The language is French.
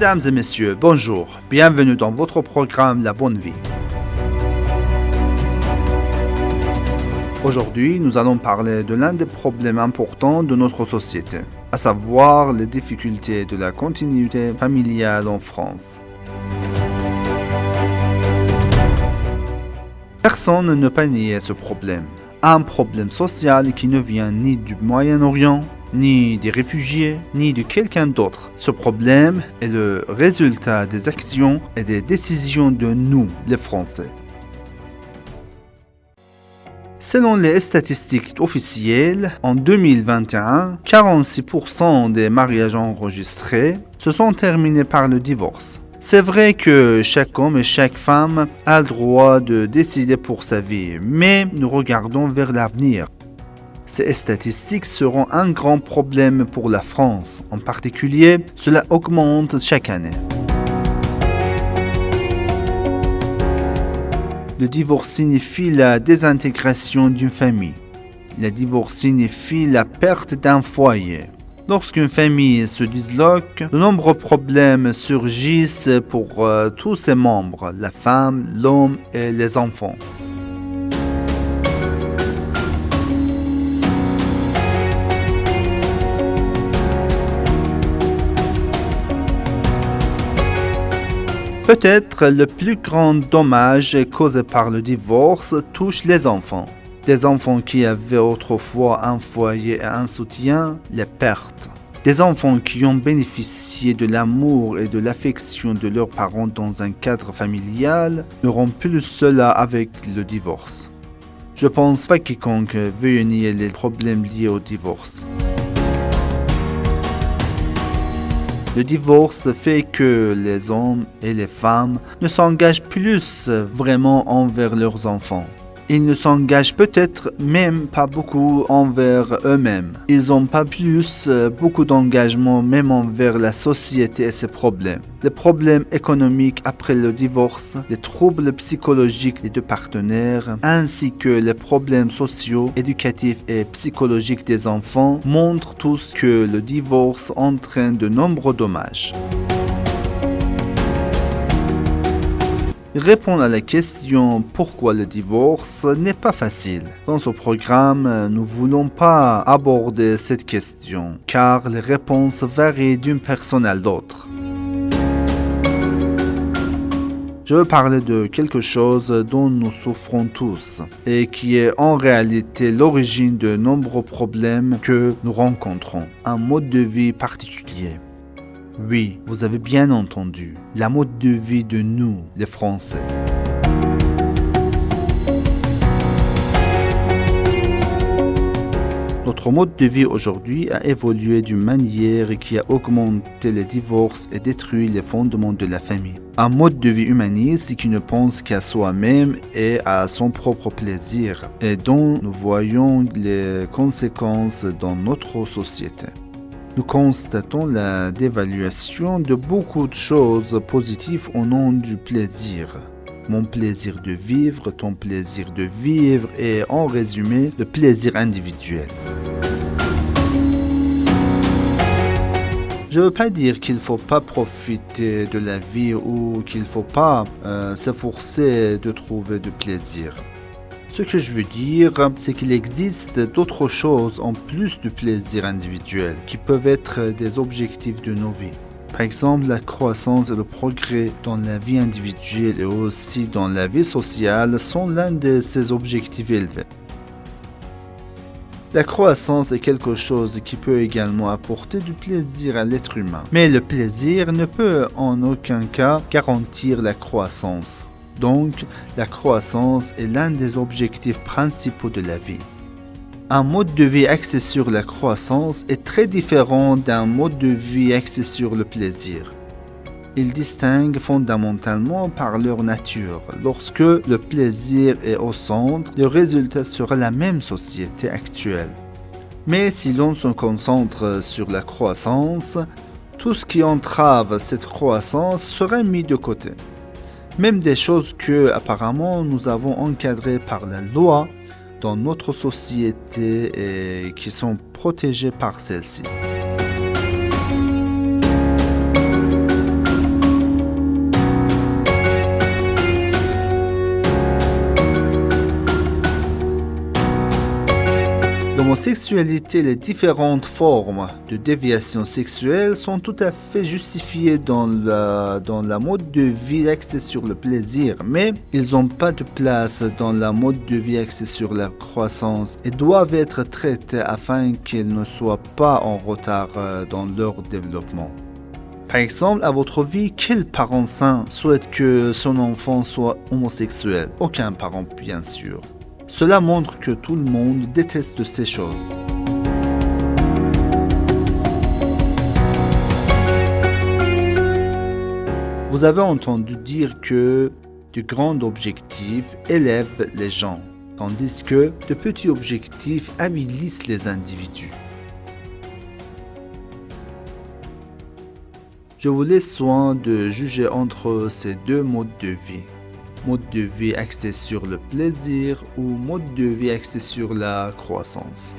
Mesdames et messieurs, bonjour. Bienvenue dans votre programme La Bonne Vie. Aujourd'hui, nous allons parler de l'un des problèmes importants de notre société, à savoir les difficultés de la continuité familiale en France. Personne ne peut nier ce problème. Un problème social qui ne vient ni du Moyen-Orient, ni des réfugiés, ni de quelqu'un d'autre. Ce problème est le résultat des actions et des décisions de nous, les Français. Selon les statistiques officielles, en 2021, 46% des mariages enregistrés se sont terminés par le divorce. C'est vrai que chaque homme et chaque femme a le droit de décider pour sa vie, mais nous regardons vers l'avenir. Ces statistiques seront un grand problème pour la France. En particulier, cela augmente chaque année. Le divorce signifie la désintégration d'une famille. Le divorce signifie la perte d'un foyer. Lorsqu'une famille se disloque, de nombreux problèmes surgissent pour tous ses membres, la femme, l'homme et les enfants. Peut-être le plus grand dommage causé par le divorce touche les enfants. Des enfants qui avaient autrefois un foyer et un soutien, les pertes. Des enfants qui ont bénéficié de l'amour et de l'affection de leurs parents dans un cadre familial n'auront plus cela avec le divorce. Je ne pense pas quiconque veuille nier les problèmes liés au divorce. Le divorce fait que les hommes et les femmes ne s'engagent plus vraiment envers leurs enfants. Ils ne s'engagent peut-être même pas beaucoup envers eux-mêmes. Ils n'ont pas plus beaucoup d'engagement même envers la société et ses problèmes. Les problèmes économiques après le divorce, les troubles psychologiques des deux partenaires, ainsi que les problèmes sociaux, éducatifs et psychologiques des enfants montrent tous que le divorce entraîne de nombreux dommages. Répondre à la question pourquoi le divorce n'est pas facile. Dans ce programme, nous ne voulons pas aborder cette question, car les réponses varient d'une personne à l'autre. Je veux parler de quelque chose dont nous souffrons tous et qui est en réalité l'origine de nombreux problèmes que nous rencontrons, un mode de vie particulier. Oui, vous avez bien entendu, la mode de vie de nous, les Français. Notre mode de vie aujourd'hui a évolué d'une manière qui a augmenté les divorces et détruit les fondements de la famille. Un mode de vie humaniste qui ne pense qu'à soi-même et à son propre plaisir, et dont nous voyons les conséquences dans notre société. Nous constatons la dévaluation de beaucoup de choses positives au nom du plaisir. Mon plaisir de vivre, ton plaisir de vivre et en résumé, le plaisir individuel. Je ne veux pas dire qu'il ne faut pas profiter de la vie ou qu'il ne faut pas s'efforcer de trouver du plaisir. Ce que je veux dire, c'est qu'il existe d'autres choses en plus du plaisir individuel qui peuvent être des objectifs de nos vies. Par exemple, la croissance et le progrès dans la vie individuelle et aussi dans la vie sociale sont l'un de ces objectifs élevés. La croissance est quelque chose qui peut également apporter du plaisir à l'être humain. Mais le plaisir ne peut en aucun cas garantir la croissance. Donc, la croissance est l'un des objectifs principaux de la vie. Un mode de vie axé sur la croissance est très différent d'un mode de vie axé sur le plaisir. Ils distinguent fondamentalement par leur nature. Lorsque le plaisir est au centre, le résultat sera la même société actuelle. Mais si l'on se concentre sur la croissance, tout ce qui entrave cette croissance sera mis de côté. Même des choses que, apparemment, nous avons encadrées par la loi dans notre société et qui sont protégées par celle-ci. L'homosexualité et les différentes formes de déviation sexuelle sont tout à fait justifiées dans la mode de vie axée sur le plaisir, mais ils n'ont pas de place dans la mode de vie axée sur la croissance et doivent être traités afin qu'ils ne soient pas en retard dans leur développement. Par exemple, à votre avis, quel parent sain souhaite que son enfant soit homosexuel? Aucun parent, bien sûr. Cela montre que tout le monde déteste ces choses. Vous avez entendu dire que de grands objectifs élèvent les gens, tandis que de petits objectifs avilissent les individus. Je vous laisse soin de juger entre ces deux modes de vie. Mode de vie axé sur le plaisir ou mode de vie axé sur la croissance.